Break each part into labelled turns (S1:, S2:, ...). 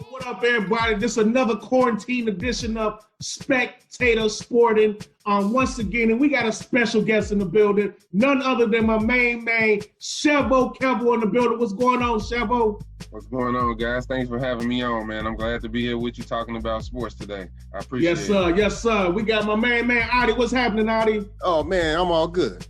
S1: What up, everybody? This is another quarantine edition of Spectator Sporting. Once again, and we got a special guest in the building, none other than my main man, Chevo Kevo in the building. What's going on, Chevo?
S2: What's going on, guys? Thanks for having me on, man. I'm glad to be here with you talking about sports today. I appreciate it.
S1: Yes, sir. We got my main man, Adi. What's happening, Adi?
S3: Oh, man, I'm all good.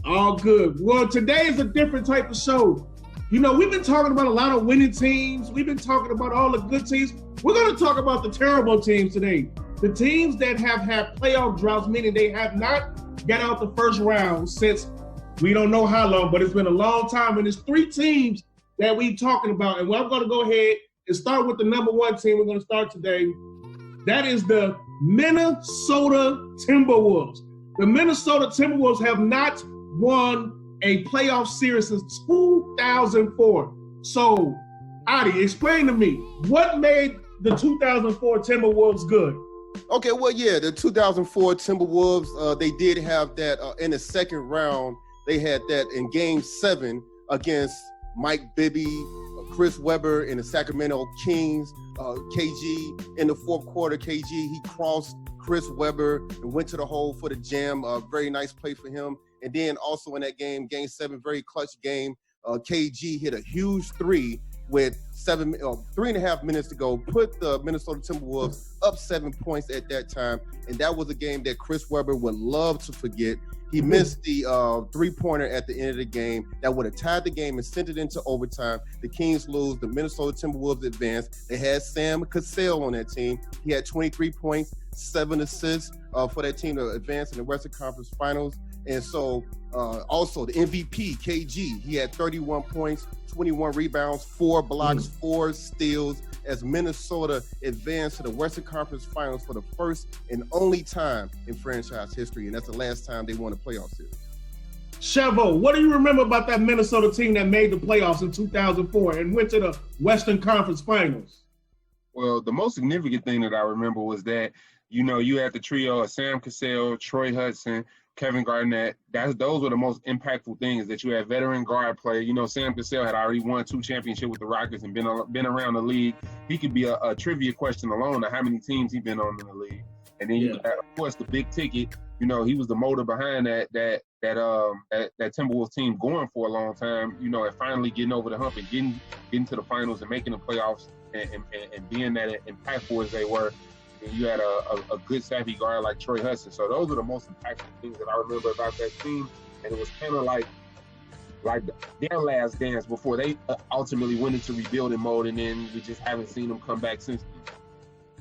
S1: All good. Well, today is a different type of show. You know, we've been talking about a lot of winning teams. We've been talking about all the good teams. We're going to talk about the terrible teams today. The teams that have had playoff droughts, meaning they have not got out the first round since we don't know how long, but it's been a long time. And there's three teams that we're talking about. And I'm going to go ahead and start with the number one team we're going to start today. That is the Minnesota Timberwolves. The Minnesota Timberwolves have not won a playoff series since 2004. So, Adi, explain to me, what made the 2004 Timberwolves good?
S3: Okay, well, yeah, the 2004 Timberwolves, they did have that in the second round. They had that in Game 7 against Mike Bibby, Chris Webber, and the Sacramento Kings. KG, in the fourth quarter, KG, he crossed Chris Webber and went to the hole for the jam. Very nice play for him. And then also in that game, Game 7, very clutch game, KG hit a huge three with 3.5 minutes to go, put the Minnesota Timberwolves up 7 points at that time. And that was a game that Chris Webber would love to forget. He missed the three-pointer at the end of the game that would have tied the game and sent it into overtime. The Kings lose. The Minnesota Timberwolves advance. They had Sam Cassell on that team. He had 23 points, 7 assists for that team to advance in the Western Conference Finals. And so also the MVP, KG, he had 31 points, 21 rebounds, 4 blocks, 4 steals as Minnesota advanced to the Western Conference Finals for the first and only time in franchise history. And that's the last time they won a playoff series.
S1: Chevo, what do you remember about that Minnesota team that made the playoffs in 2004 and went to the Western Conference Finals?
S2: Well, the most significant thing that I remember was that, you know, you had the trio of Sam Cassell, Troy Hudson, Kevin Garnett. Those were the most impactful things, that you had veteran guard play. You know, Sam Cassell had already won 2 championships with the Rockets and been around the league. He could be a trivia question alone of how many teams he's been on in the league. And then you had, of course, the big ticket. You know, he was the motor behind that Timberwolves team going for a long time. You know, and finally getting over the hump and getting to the finals and making the playoffs and being that impactful as they were. And you had a good savvy guard like Troy Hudson. So those are the most impactful things that I remember about that team. And it was kind of like their last dance before they ultimately went into rebuilding mode. And then we just haven't seen them come back since.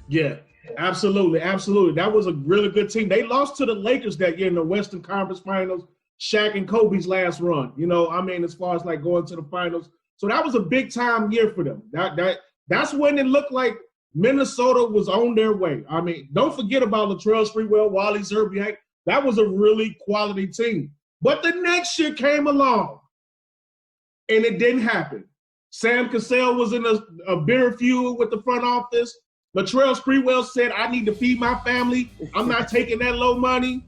S1: Yeah, absolutely. That was a really good team. They lost to the Lakers that year in the Western Conference Finals, Shaq and Kobe's last run. You know, I mean, as far as like going to the finals. So that was a big time year for them. That's when it looked like Minnesota was on their way. I mean, don't forget about Latrell Sprewell, Wally Szczerbiak. That was a really quality team. But the next year came along, and it didn't happen. Sam Cassell was in a bitter feud with the front office. Latrell Sprewell said, I need to feed my family. I'm not taking that low money.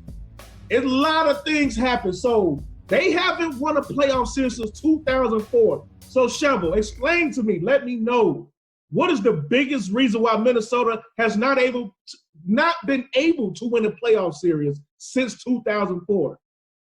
S1: And a lot of things happened. So they haven't won a playoff series since 2004. So, Chevo, explain to me, let me know, what is the biggest reason why Minnesota has not been able to win a playoff series since 2004?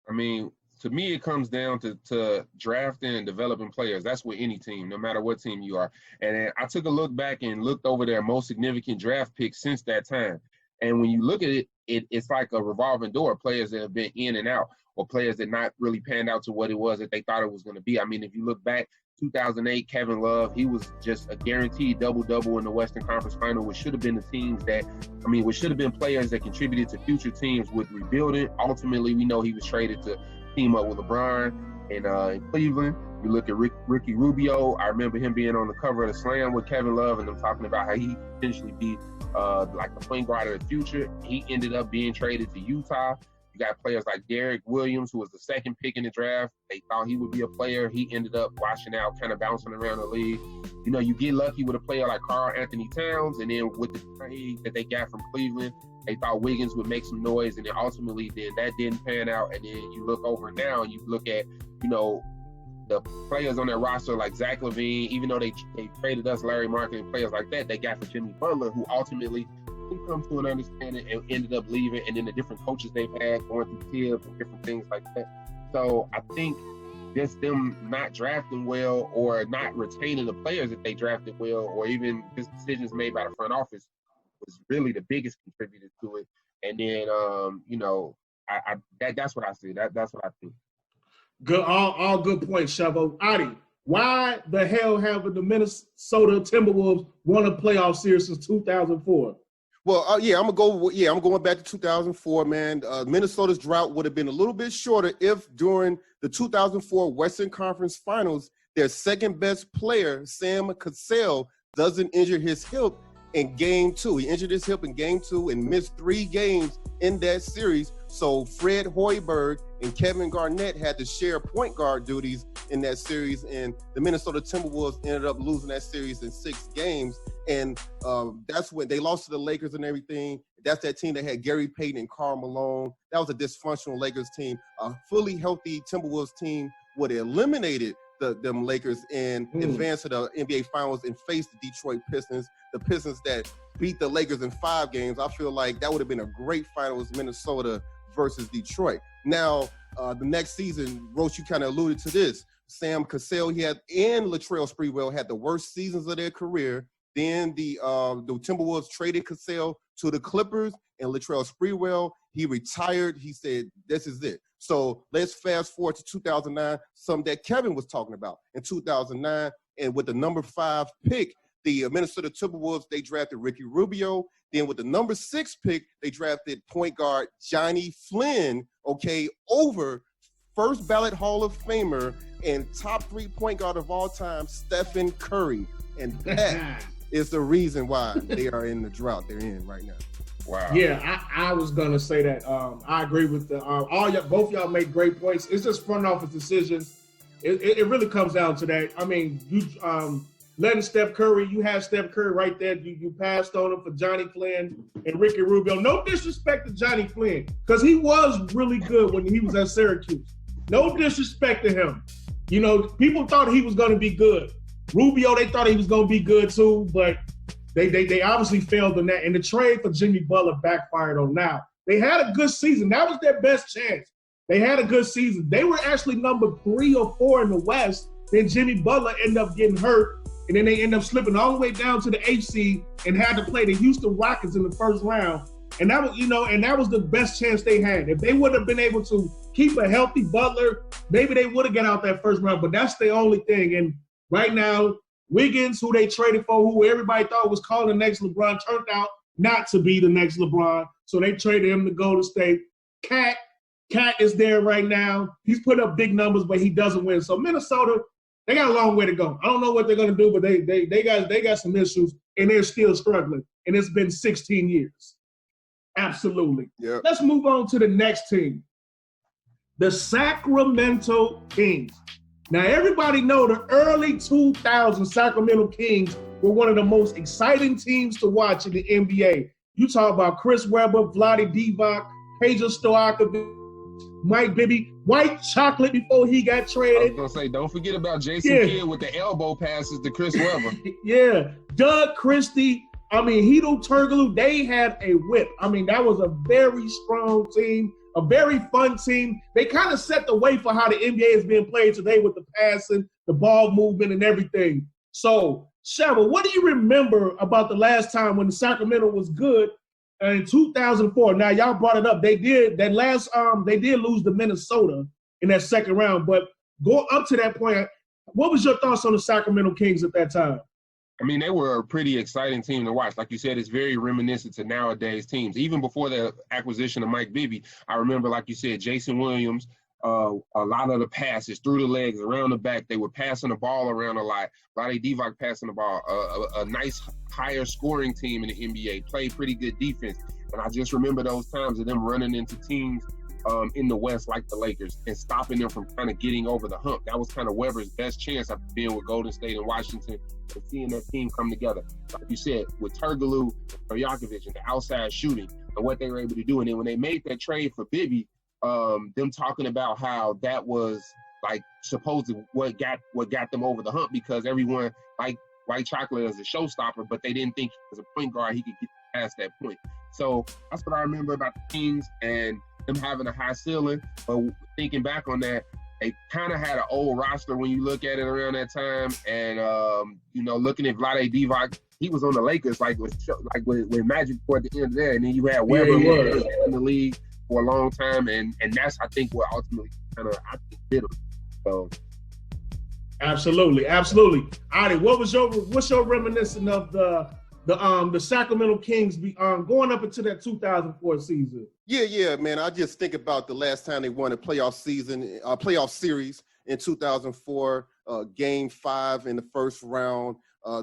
S2: I mean, to me, it comes down to drafting and developing players. That's with any team, no matter what team you are. And I took a look back and looked over their most significant draft picks since that time. And when you look at it, it's like a revolving door. Players that have been in and out, or players that not really panned out to what it was that they thought it was going to be. I mean, if you look back, 2008, Kevin Love, he was just a guaranteed double-double in the Western Conference Final, which should have been which should have been players that contributed to future teams with rebuilding. Ultimately, we know he was traded to team up with LeBron in Cleveland. You look at Ricky Rubio. I remember him being on the cover of the Slam with Kevin Love and them talking about how he potentially be like the point guard of the future. He ended up being traded to Utah. You got players like Derek Williams, who was the second pick in the draft. They thought he would be a player. He ended up washing out, kind of bouncing around the league. You know, you get lucky with a player like Karl Anthony Towns, and then with the trade that they got from Cleveland, they thought Wiggins would make some noise, and then ultimately that didn't pan out. And then you look over now and you look at, you know, the players on their roster like Zach LaVine, even though they traded us Larry Market and players like that, they got for Jimmy Butler, who ultimately didn't come to an understanding and ended up leaving, and then the different coaches they've had going through T.I.M.E and different things like that. So I think just them not drafting well or not retaining the players that they drafted well, or even just decisions made by the front office was really the biggest contributor to it. And then, that's what I see. That's what I think.
S1: Good, all good points, Chavo. Adi, why the hell haven't the Minnesota Timberwolves won a playoff series since 2004?
S3: Well, I'm going back to 2004, man. Minnesota's drought would have been a little bit shorter if during the 2004 Western Conference Finals, their second best player, Sam Cassell, doesn't injure his hip in Game 2. He injured his hip in Game 2 and missed 3 games in that series. So Fred Hoiberg and Kevin Garnett had to share point guard duties in that series, and the Minnesota Timberwolves ended up losing that series in 6 games. And that's when they lost to the Lakers and everything. That's that team that had Gary Payton and Karl Malone. That was a dysfunctional Lakers team. A fully healthy Timberwolves team would have eliminated them Lakers and advanced to the NBA Finals and faced the Detroit Pistons. The Pistons that beat the Lakers in 5 games. I feel like that would have been a great finals, Minnesota versus Detroit. Now, the next season, Roach, you kind of alluded to this. Sam Cassell, and Latrell Sprewell had the worst seasons of their career. Then the Timberwolves traded Cassell to the Clippers, and Latrell Sprewell, he retired. He said, this is it. So let's fast forward to 2009, something that Kevin was talking about. In 2009, and with the number 5 pick, the Minnesota Timberwolves, they drafted Ricky Rubio. Then with the number 6 pick, they drafted point guard Johnny Flynn, over first ballot Hall of Famer and top 3 point guard of all time, Stephen Curry. And that is the reason why they are in the drought they're in right now.
S2: Wow.
S1: Yeah, I was gonna say that. I agree with both y'all make great points. It's just front office decisions. It really comes down to that. I mean, you letting Steph Curry, you have Steph Curry right there. You passed on him for Johnny Flynn and Ricky Rubio. No disrespect to Johnny Flynn, because he was really good when he was at Syracuse. No disrespect to him. You know, people thought he was going to be good. Rubio, they thought he was going to be good too, but they obviously failed on that. And the trade for Jimmy Butler backfired on now. They had a good season. That was their best chance. They had a good season. They were actually number 3 or 4 in the West. Then Jimmy Butler ended up getting hurt. And then they end up slipping all the way down to the 8th seed and had to play the Houston Rockets in the first round. And that was, the best chance they had. If they would have been able to keep a healthy Butler, maybe they would have got out that first round. But that's the only thing. And right now, Wiggins, who they traded for, who everybody thought was calling the next LeBron, turned out not to be the next LeBron. So they traded him to Golden State. Cat is there right now. He's put up big numbers, but he doesn't win. So Minnesota, they got a long way to go. I don't know what they're going to do, but they got some issues, and they're still struggling. And it's been 16 years. Absolutely.
S3: Yep.
S1: Let's move on to the next team, the Sacramento Kings. Now, everybody know the early 2000s Sacramento Kings were one of the most exciting teams to watch in the NBA. You talk about Chris Webber, Vlade Divac, Peja Stojakovic, Mike Bibby, White Chocolate before he got traded.
S2: I was going to say, don't forget about Jason Kidd with the elbow passes to Chris Webber.
S1: Yeah. Doug Christie, Hedo Turkoglu, they had a whip. That was a very strong team, a very fun team. They kind of set the way for how the NBA is being played today with the passing, the ball movement, and everything. So, Shava, what do you remember about the last time when the Sacramento was good in 2004? Now, y'all brought it up. They did lose to Minnesota in that second round. But go up to that point, what was your thoughts on the Sacramento Kings at that time?
S2: They were a pretty exciting team to watch. Like you said, it's very reminiscent to nowadays teams. Even before the acquisition of Mike Bibby, I remember, like you said, Jason Williams, a lot of the passes through the legs, around the back. They were passing the ball around a lot. Vlade Divac passing the ball. A nice higher scoring team in the NBA. Played pretty good defense. And I just remember those times of them running into teams in the West like the Lakers and stopping them from kind of getting over the hump. That was kind of Webber's best chance after being with Golden State and Washington and seeing that team come together. Like you said, with Turkoglu, Stojakovic, and the outside shooting and what they were able to do. And then when they made that trade for Bibby, them talking about how that was like supposedly what got them over the hump, because everyone like White Chocolate as a showstopper, but they didn't think as a point guard he could get past that point. So that's what I remember about the Kings and them having a high ceiling. But thinking back on that, they kind of had an old roster when you look at it around that time. And looking at Vlade Divac, he was on the Lakers with Magic toward the end of there, and then you had Webber in the league for a long time, and that's I think what ultimately kind of did him. So.
S1: Absolutely. Adi, what's your reminiscing of the Sacramento Kings going up into that 2004 season?
S3: Yeah, man. I just think about the last time they won a playoff series in 2004, Game 5 in the first round.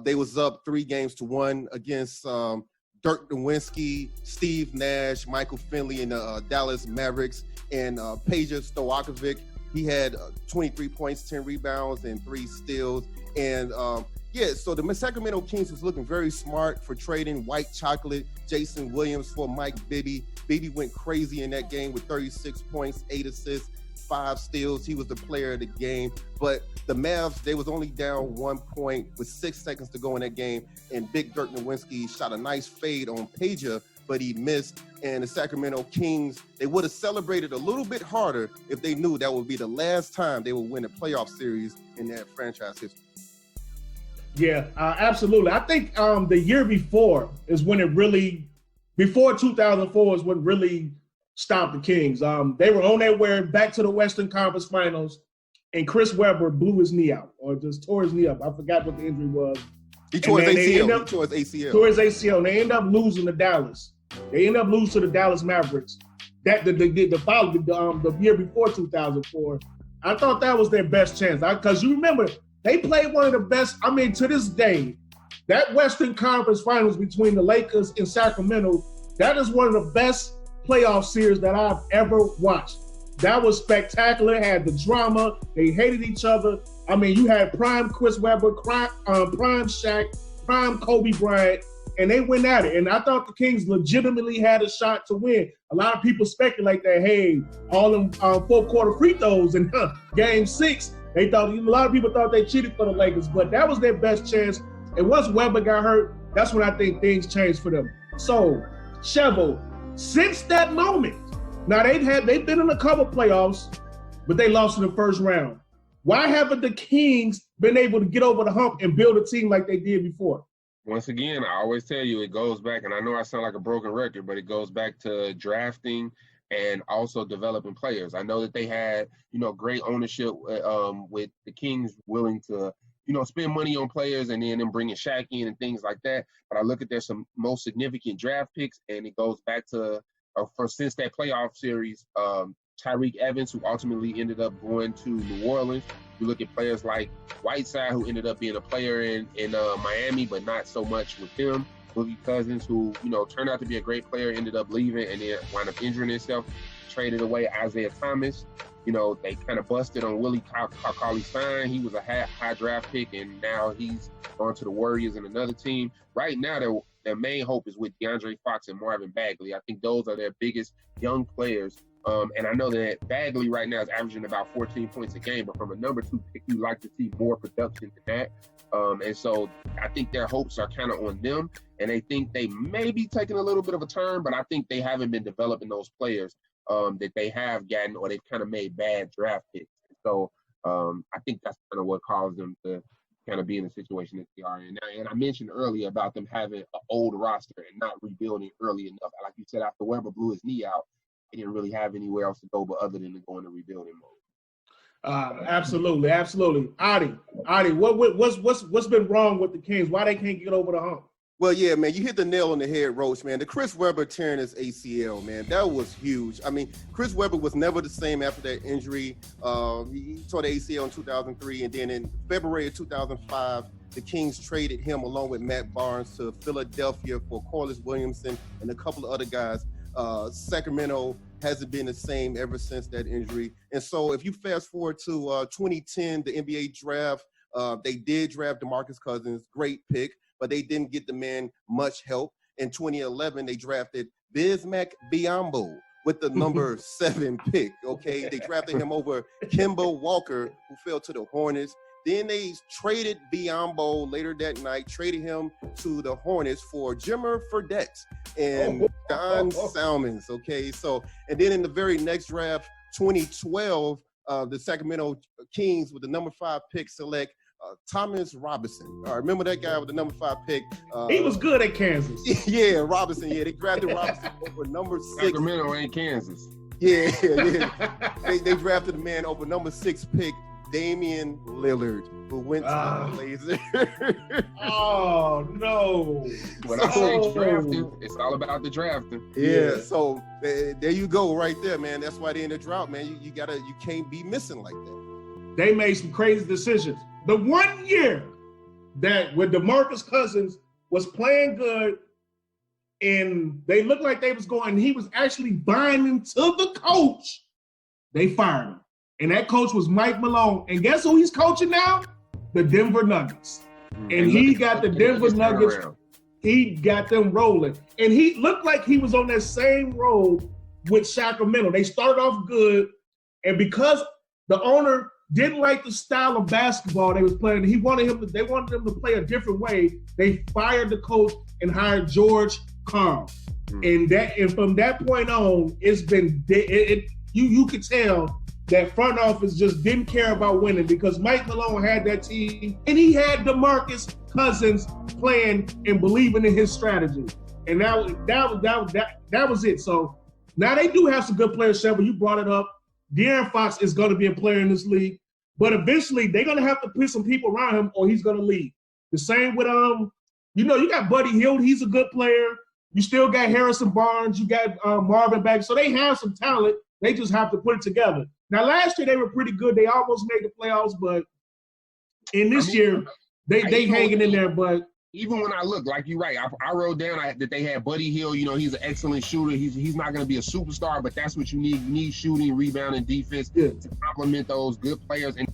S3: They was up 3-1 against Dirk Nowitzki, Steve Nash, Michael Finley, and the Dallas Mavericks, and Peja Stojakovic. He had 23 points, 10 rebounds, and 3 steals. And so the Sacramento Kings was looking very smart for trading White Chocolate, Jason Williams for Mike Bibby. Bibby went crazy in that game with 36 points, 8 assists, 5 steals. He was the player of the game. But the Mavs, they was only down 1 point with 6 seconds to go in that game. And Big Dirk Nowitzki shot a nice fade on Peja, but he missed. And the Sacramento Kings, they would have celebrated a little bit harder if they knew that would be the last time they would win a playoff series in that franchise history.
S1: Yeah, absolutely. I think the year before is when it really, before 2004 is when really stopped the Kings. They were on their way back to the Western Conference Finals, and Chris Webber blew his knee out, or just tore his knee up. I forgot what the injury was.
S3: He tore his ACL.
S1: Tore his ACL. And they end up losing to Dallas. They end up losing to the Dallas Mavericks. That the year before 2004. I thought that was their best chance. Because you remember, they played one of the best. I mean, to this day, that Western Conference Finals between the Lakers and Sacramento, that is one of the best playoff series that I've ever watched. That was spectacular. It had the drama. They hated each other. I mean, you had prime Chris Webber, prime Shaq, prime Kobe Bryant, and they went at it. And I thought the Kings legitimately had a shot to win. A lot of people speculate that, hey, all them four-quarter free throws in Game 6, a lot of people thought they cheated for the Lakers, but that was their best chance. And once Webber got hurt, that's when I think things changed for them. So, Chevo, since that moment, now they've been in a couple playoffs, but they lost in the first round. Why haven't the Kings been able to get over the hump and build a team like they did before?
S2: Once again, I always tell you it goes back, and I know I sound like a broken record, but it goes back to drafting and also developing players. I know that they had, great ownership with the Kings willing to, spend money on players and then them bringing Shaq in and things like that. But I look at their some most significant draft picks, and it goes back to since that playoff series, Tyreke Evans, who ultimately ended up going to New Orleans. You look at players like Whiteside, who ended up being a player in Miami, but not so much with him. Boogie Cousins, who, turned out to be a great player, ended up leaving and then wound up injuring himself. Traded away Isaiah Thomas. They kind of busted on Willie Cauley-Stein. He was a high draft pick, and now he's gone to the Warriors and another team. Right now, their main hope is with DeAndre Fox and Marvin Bagley. I think those are their biggest young players. And I know that Bagley right now is averaging about 14 points a game, but from a number 2 pick, you like to see more production than that. And so I think their hopes are kind of on them, and they think they may be taking a little bit of a turn, but I think they haven't been developing those players that they have gotten, or they've kind of made bad draft picks. So I think that's kind of what caused them to kind of be in the situation that they are in now. And I mentioned earlier about them having an old roster and not rebuilding early enough. Like you said, after Webber blew his knee out, they didn't really have anywhere else to go but other than to go into rebuilding mode.
S1: Absolutely. Adi, what's been wrong with the Kings? Why they can't get over the hump?
S3: Well, yeah, man, you hit the nail on the head, Roach, man. The Chris Webber tearing his ACL, man, that was huge. I mean, Chris Webber was never the same after that injury. He tore the ACL in 2003, and then in February of 2005, the Kings traded him along with Matt Barnes to Philadelphia for Corliss Williamson and a couple of other guys. Sacramento hasn't been the same ever since that injury. And so if you fast forward to 2010, the NBA draft, they did draft DeMarcus Cousins, great pick, but they didn't get the man much help. In 2011, they drafted Bismack Biyombo, with the number 7 pick. Okay, they drafted him over Kemba Walker, who fell to the Hornets. Then they traded Biyombo later that night, traded him to the Hornets for Jimmer Fredette and John Salmons. Okay, so, and then in the very next draft, 2012, the Sacramento Kings with the number 5 pick select Thomas Robinson. Remember that guy with the number 5 pick?
S1: He was good at Kansas.
S3: Yeah, Robinson. Yeah, they drafted Robinson over number 6.
S2: Sacramento ain't Kansas.
S3: Yeah. They drafted the man over number 6 pick, Damian Lillard, who went to the Blazers.
S1: Oh no!
S2: When I say drafting, it's all about the drafting.
S3: Yeah. So there you go, right there, man. That's why they're in the drought, man. You can't be missing like that.
S1: They made some crazy decisions. The 1 year that when DeMarcus Cousins was playing good, and they looked like they was going, he was actually binding to the coach. They fired him. And that coach was Mike Malone. And guess who he's coaching now? The Denver Nuggets. And he got the Denver Nuggets. He got them rolling. And he looked like he was on that same road with Sacramento. They started off good. And because the owner didn't like the style of basketball they was playing, they wanted them to play a different way. They fired the coach and hired George Karl. And from that point on, it's been you could tell that front office just didn't care about winning because Mike Malone had that team and he had DeMarcus Cousins playing and believing in his strategy. And that was it. So now they do have some good players, Sheva. You brought it up. De'Aaron Fox is going to be a player in this league, but eventually they're going to have to put some people around him or he's going to leave. The same with you got Buddy Hield. He's a good player. You still got Harrison Barnes. You got Marvin Bagley. So they have some talent. They just have to put it together. Now, last year they were pretty good. They almost made the playoffs, but in this year they hanging in there. But
S2: even when I look, like you're right, I wrote down that they had Buddy Hield. He's an excellent shooter. He's not going to be a superstar, but that's what you need. You need shooting, rebounding, defense to complement those good players. And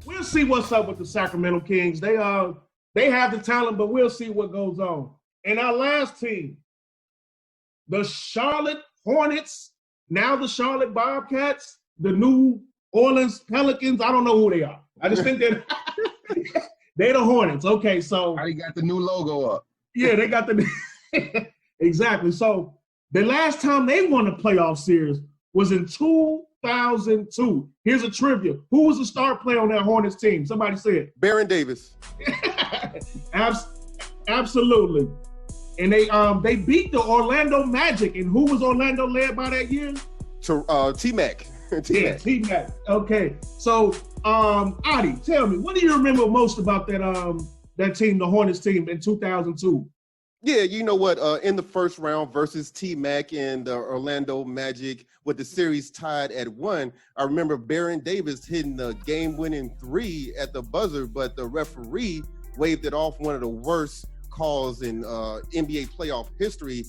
S1: we'll see what's up with the Sacramento Kings. They have the talent, but we'll see what goes on. And our last team, the Charlotte Hornets, now the Charlotte Bobcats, the New Orleans Pelicans. I don't know who they are. I just think they're the Hornets. Okay, so
S2: they got the new logo up.
S1: Yeah, they got the exactly. So the last time they won a playoff series was in 2002. Here's a trivia: who was the star player on that Hornets team? Somebody said
S3: Baron Davis.
S1: Absolutely. And they beat the Orlando Magic. And who was Orlando led by that year?
S3: T.I.M.E.
S1: Yeah, T.I.M.E. Okay. So, Adi, tell me, what do you remember most about that team, the Hornets team in 2002?
S3: Yeah, you know what? In the first round versus T.I.M.E. and the Orlando Magic with the series tied at 1, I remember Baron Davis hitting the game-winning 3 at the buzzer, but the referee waved it off. One of the worst calls in NBA playoff history.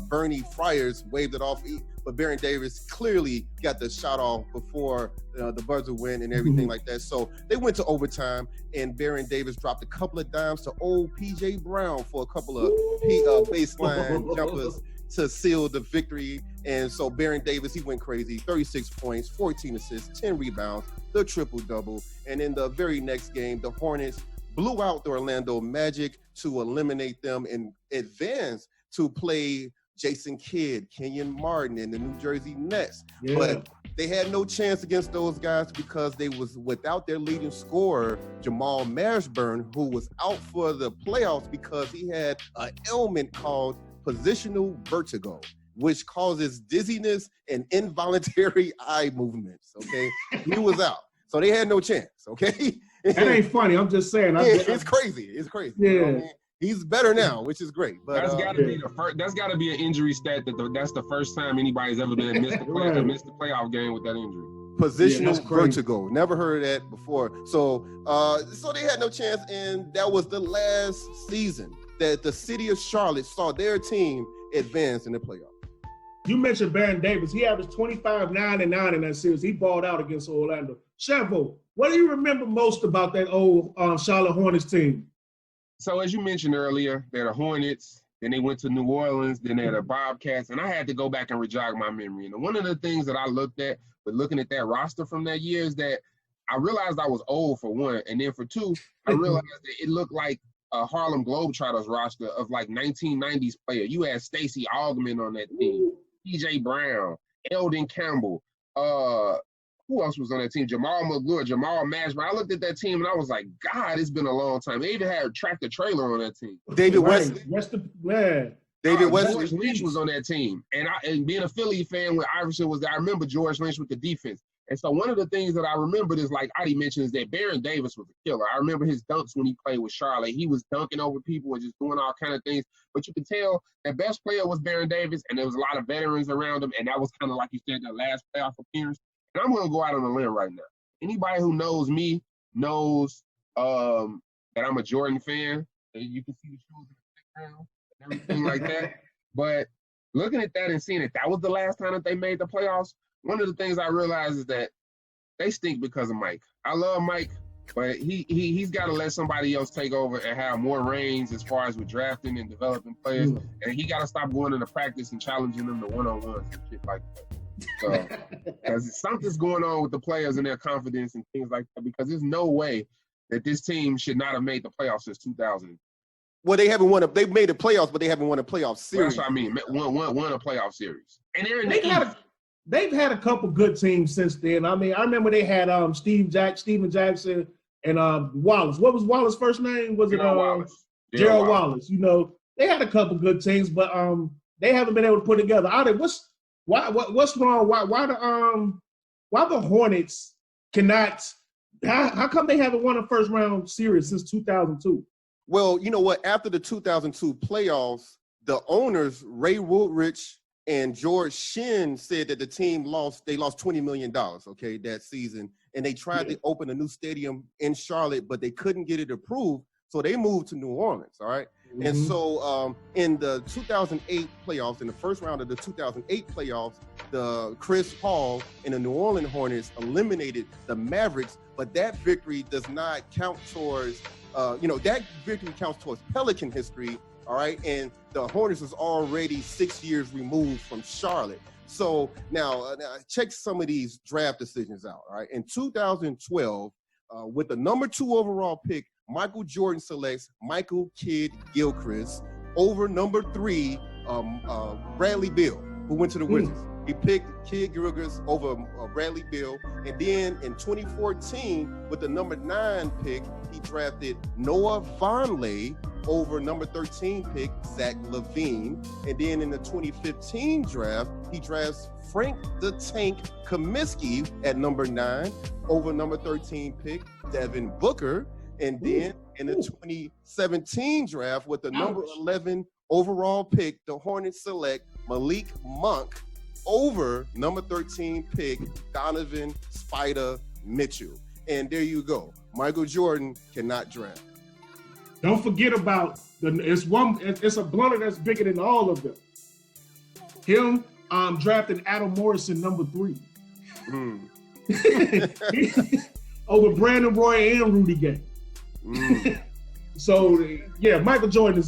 S3: Bernie Friars waved it off, but Baron Davis clearly got the shot off before the buzzer went and everything like that. So they went to overtime, and Baron Davis dropped a couple of dimes to old P.J. Brown for a couple of baseline jumpers to seal the victory. And so Baron Davis, he went crazy, 36 points, 14 assists, 10 rebounds, the triple-double. And in the very next game, the Hornets blew out the Orlando Magic to eliminate them and advance to play Jason Kidd, Kenyon Martin, and the New Jersey Nets. Yeah. But they had no chance against those guys because they was without their leading scorer, Jamal Mashburn, who was out for the playoffs because he had an ailment called positional vertigo, which causes dizziness and involuntary eye movements, okay? He was out. So they had no chance, okay?
S1: That ain't funny. I'm just saying.
S3: It's crazy. It's crazy.
S1: Yeah.
S3: You know what I mean? He's better now, which is great. But
S2: that's got to be the first. That's got to be an injury stat. That's the first time anybody's ever been missed the playoff game with that injury.
S3: Positional vertigo. Never heard of that before. So, so they had no chance, and that was the last season that the city of Charlotte saw their team advance in the playoffs.
S1: You mentioned Baron Davis. He averaged 25, 9, and 9 in that series. He balled out against Orlando. Chavo, what do you remember most about that old Charlotte Hornets team?
S2: So as you mentioned earlier, they're the Hornets. Then they went to New Orleans. Then they had the Bobcats. And I had to go back and rejog my memory. And one of the things that I looked at, but looking at that roster from that year, is that I realized I was old for one. And then for two, I realized that it looked like a Harlem Globetrotters roster of like 1990s player. You had Stacey Augman on that team, P.J. Brown, Eldon Campbell. Who else was on that team? Jamal McGlure, Jamal Mashburn. I looked at that team and I was like, God, it's been a long time. They even had a tractor trailer on that team.
S3: David Wesley. David Wesley.
S2: George Lynch was on that team. And being a Philly fan when Iverson was there, I remember George Lynch with the defense. And so one of the things that I remembered is, like Adi mentioned, is that Baron Davis was a killer. I remember his dunks when he played with Charlotte. He was dunking over people and just doing all kind of things. But you could tell that best player was Baron Davis, and there was a lot of veterans around him. And that was kind of, like you said, their last playoff appearance. And I'm going to go out on a limb right now. Anybody who knows me knows that I'm a Jordan fan. You can see the shoes in the background and everything like that. But looking at that and seeing that was the last time that they made the playoffs, one of the things I realized is that they stink because of Mike. I love Mike, but he's got to let somebody else take over and have more reins as far as with drafting and developing players. And he got to stop going into practice and challenging them to one-on-ones and shit like that. So, because something's going on with the players and their confidence and things like that, because there's no way that this team should not have made the playoffs since 2000.
S3: Well, they've made the playoffs, but they haven't won a playoff series.
S2: That's what I mean. Won a playoff series. And
S1: they've had a couple good teams since then. I mean, I remember they had Steven Jackson and Wallace. What was Wallace's first name? Was it
S2: Wallace?
S1: Gerald Wallace. You know, they had a couple good teams, but they haven't been able to put together. What's wrong? Why the Hornets cannot? How come they haven't won a first round series since 2002?
S3: Well, you know what? After the 2002 playoffs, the owners Ray Woodrich and George Shinn said that the team lost $20 million, okay, that season, and they tried to open a new stadium in Charlotte, but they couldn't get it approved, so they moved to New Orleans. All right. Mm-hmm. And so in the 2008 playoffs, in the first round of the 2008 playoffs, the Chris Paul and the New Orleans Hornets eliminated the Mavericks, but that victory does not count towards, that victory counts towards Pelican history, all right? And the Hornets was already 6 years removed from Charlotte. So now check some of these draft decisions out, all right? In 2012, with the number 2 overall pick, Michael Jordan selects Michael Kidd Gilchrist over number 3, Bradley Beal, who went to the Wizards. He picked Kidd Gilchrist over Bradley Beal. And then in 2014, with the number 9 pick, he drafted Noah Vonleh over number 13 pick, Zach LaVine. And then in the 2015 draft, he drafts Frank the Tank Kaminsky at number 9 over number 13 pick, Devin Booker. And then in the 2017 draft, with the number 11 overall pick, the Hornets select Malik Monk over number 13 pick, Donovan Spider Mitchell. And there you go. Michael Jordan cannot draft.
S1: Don't forget about it's a blunder that's bigger than all of them. Him drafting Adam Morrison number 3. Over Brandon Roy and Rudy Gay. So Michael Jordan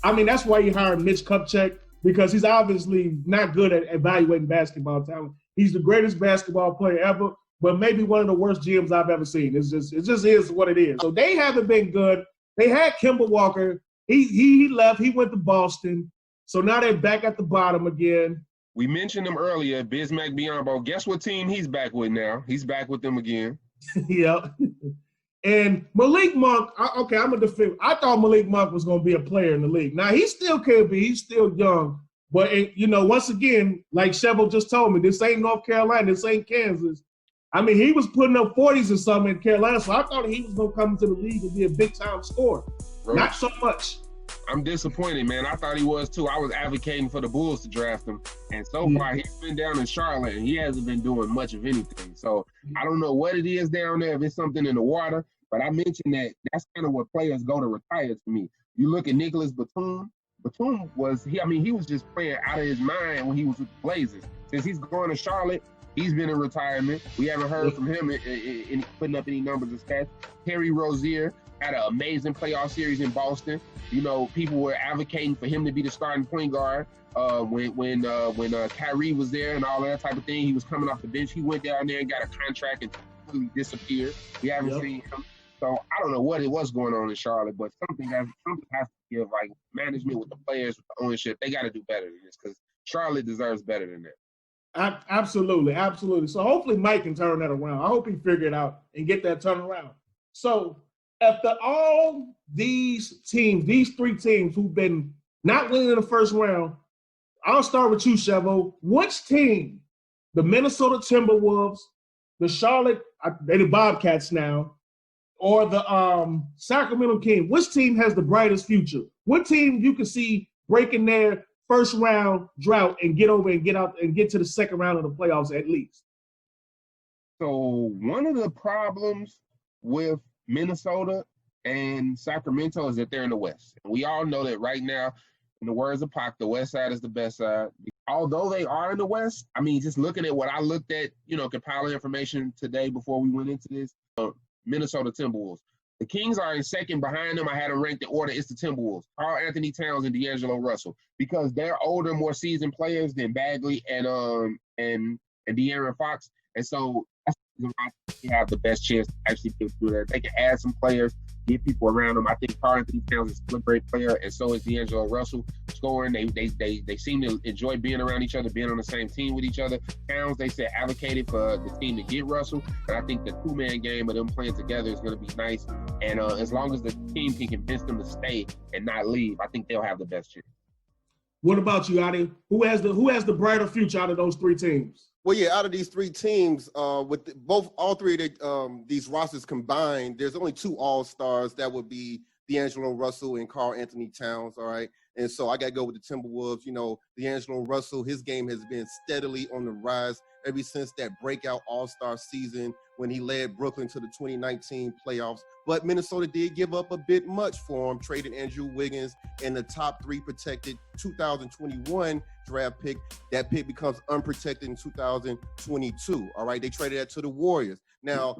S1: that's why you hired Mitch Kupchak, because he's obviously not good at evaluating basketball talent. He's the greatest basketball player ever, but maybe one of the worst GMs I've ever seen. It just is what it is. So they haven't been good. They had Kemba Walker. He left. He went to Boston. So now they're back at the bottom again.
S2: We mentioned him earlier, Bismack Biyombo. Guess what team he's back with now? He's back with them again.
S1: Yeah. And Malik Monk, I'm a defender. I thought Malik Monk was going to be a player in the league. Now, he still could be. He's still young. But, once again, like Chevo just told me, this ain't North Carolina. This ain't Kansas. I mean, he was putting up 40s or something in Carolina, so I thought he was going to come into the league and be a big-time scorer. Bro, not so much.
S2: I'm disappointed, man. I thought he was, too. I was advocating for the Bulls to draft him. And so far, he's been down in Charlotte, and he hasn't been doing much of anything. So I don't know what it is down there, if it's something in the water. But I mentioned that that's kind of what players go to retire to me. You look at Nicholas Batum. Batum he was just playing out of his mind when he was with the Blazers. Since he's going to Charlotte, he's been in retirement. We haven't heard from him in putting up any numbers or stats. Terry Rozier, had an amazing playoff series in Boston. You know, people were advocating for him to be the starting point guard. When Kyrie was there and all that type of thing, he was coming off the bench. He went down there and got a contract and completely disappeared. We haven't seen him. So I don't know what it was going on in Charlotte, but something has to give, like management with the players, with the ownership. They got to do better than this because Charlotte deserves better than that.
S1: Absolutely, absolutely. So hopefully Mike can turn that around. I hope he figure it out and get that turned around. So after all these teams, these three teams who've been not winning in the first round, I'll start with you, Chevo. Which team, the Minnesota Timberwolves, the Charlotte, they're the Bobcats now, or the Sacramento Kings, which team has the brightest future? What team you can see breaking their first round drought and get over and get out and get to the second round of the playoffs at least?
S2: So one of the problems with Minnesota and Sacramento is that they're in the West. And we all know that right now, in the words of Pac, the West side is the best side. Although they are in the West, I mean, just looking at what I looked at, compiling information today before we went into this, Minnesota Timberwolves. The Kings are in second behind them. I had them ranked in order. It's the Timberwolves. Karl Anthony Towns and D'Angelo Russell, because they're older, more seasoned players than Bagley and De'Aaron Fox. And so that's why they have the best chance to actually be able to do that. They can add some players, get people around them. I think Karl Anthony Towns is still a great player, and so is D'Angelo Russell. Scoring, they seem to enjoy being around each other, being on the same team with each other. Towns, they said, advocated for the team to get Russell, and I think the two-man game of them playing together is going to be nice. And as long as the team can convince them to stay and not leave, I think they'll have the best chance.
S1: What about you, Adi? Who has the brighter future out of those three teams?
S3: Well, yeah, out of these three teams, with all three of these rosters combined, there's only two all-stars. That would be D'Angelo Russell and Karl Anthony Towns, all right? And so I got to go with the Timberwolves. D'Angelo Russell, his game has been steadily on the rise ever since that breakout all-star season when he led Brooklyn to the 2019 playoffs. But Minnesota did give up a bit much for him, trading Andrew Wiggins and the top 3 protected 2021 draft pick. That pick becomes unprotected in 2022. All right, they traded that to the Warriors. Now,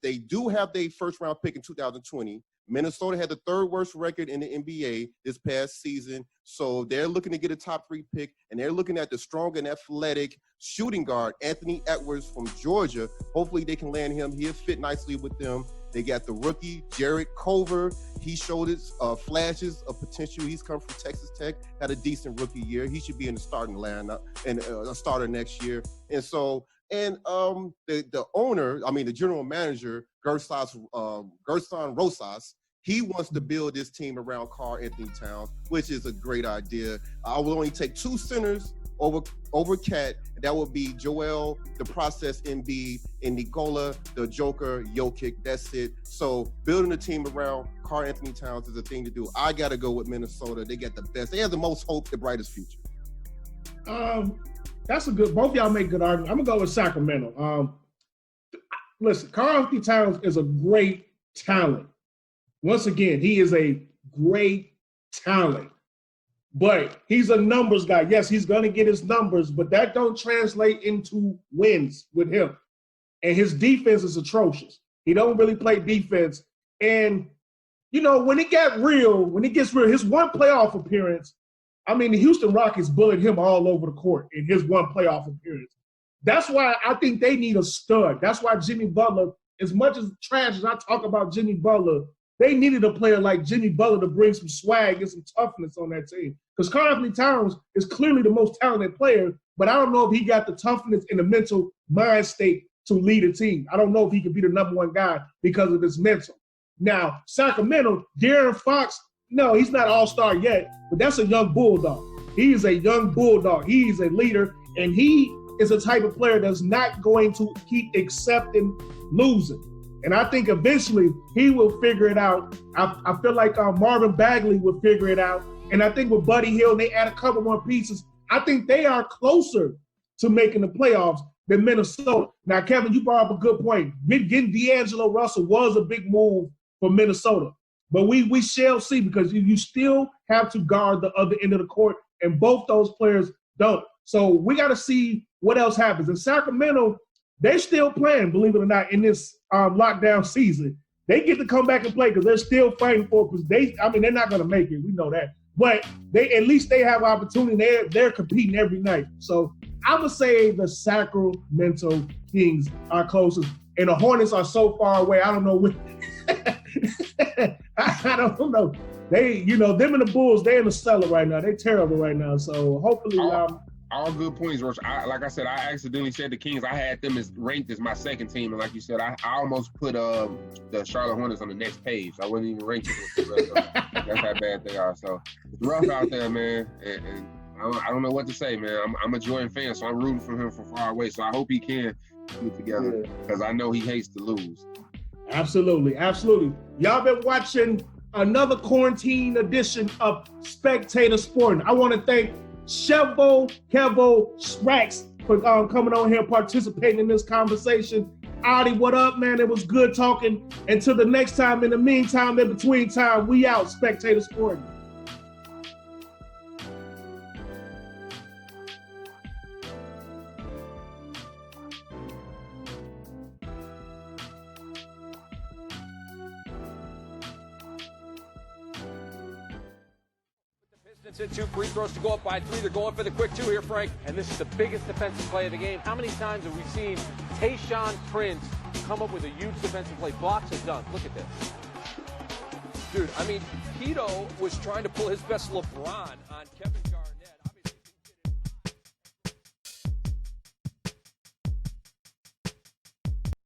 S3: they do have their first round pick in 2020. Minnesota had the 3rd worst record in the NBA this past season. So they're looking to get a top 3 pick, and they're looking at the strong and athletic shooting guard, Anthony Edwards from Georgia. Hopefully they can land him. He'll fit nicely with them. They got the rookie, Jared Culver. He showed his flashes of potential. He's come from Texas Tech, had a decent rookie year. He should be in the starting lineup and a starter next year. And so, the owner, the general manager, Gerson Rosas, he wants to build this team around Karl Anthony Towns, which is a great idea. I will only take 2 centers over Cat. That would be Joel, the Process Embiid, and Nikola, the Joker Jokic. That's it. So building a team around Karl Anthony Towns is a thing to do. I got to go with Minnesota. They got the best. They have the most hope, the brightest future.
S1: That's a good. Both y'all make good arguments. I'm gonna go with Sacramento. Listen, Karl Anthony Towns is a great talent. Once again, he is a great talent. But he's a numbers guy. Yes, he's going to get his numbers, but that don't translate into wins with him. And his defense is atrocious. He don't really play defense. And, when it gets real, his one playoff appearance, the Houston Rockets bullied him all over the court in his one playoff appearance. That's why I think they need a stud. That's why Jimmy Butler, as much as trash as I talk about Jimmy Butler, they needed a player like Jimmy Butler to bring some swag and some toughness on that team. Because Karl Anthony Towns is clearly the most talented player, but I don't know if he got the toughness and the mental mind state to lead a team. I don't know if he could be the number one guy because of his mental. Now, Sacramento, De'Aaron Fox, no, he's not all-star yet, but that's a young bulldog. He is a young bulldog. He's a leader, and he is a type of player that's not going to keep accepting losing. And I think eventually he will figure it out. I feel like Marvin Bagley will figure it out. And I think with Buddy Hield, they add a couple more pieces. I think they are closer to making the playoffs than Minnesota. Now, Kevin, you brought up a good point. Getting D'Angelo Russell was a big move for Minnesota. But we shall see, because you still have to guard the other end of the court, and both those players don't. So we got to see what else happens. In Sacramento, they're still playing, believe it or not, in this lockdown season. they get to come back and play because they're still fighting for because they're not going to make it. We know that. But at least they have opportunity. They're competing every night. So I would say the Sacramento Kings are closest. And the Hornets are so far away. I don't know what. I don't know. They, them and the Bulls, they're in the cellar right now. They're terrible right now. So hopefully.
S2: All good points, Roach. Like I said, I accidentally said the Kings. I had them as ranked as my second team. And like you said, I almost put the Charlotte Hornets on the next page. I wasn't even ranked them. That's how bad they are. So it's rough out there, man. And I don't know what to say, man. I'm a Jordan fan, so I'm rooting for him from far away. So I hope he can put it together because I know he hates to lose.
S1: Absolutely. Y'all been watching another quarantine edition of Spectator Sporting. I want to thank Kevo, Sprax for coming on here, participating in this conversation. Adi, what up, man? It was good talking. Until the next time, in the meantime, in between time, we out, Spectator Sporting.
S4: Hit 2 free throws to go up by 3. They're going for the quick 2 here, Frank. And this is the biggest defensive play of the game. How many times have we seen Tayshaun Prince come up with a huge defensive play? Blocks are done. Look at this. Dude, I mean, Keto was trying to pull his best LeBron on Kevin.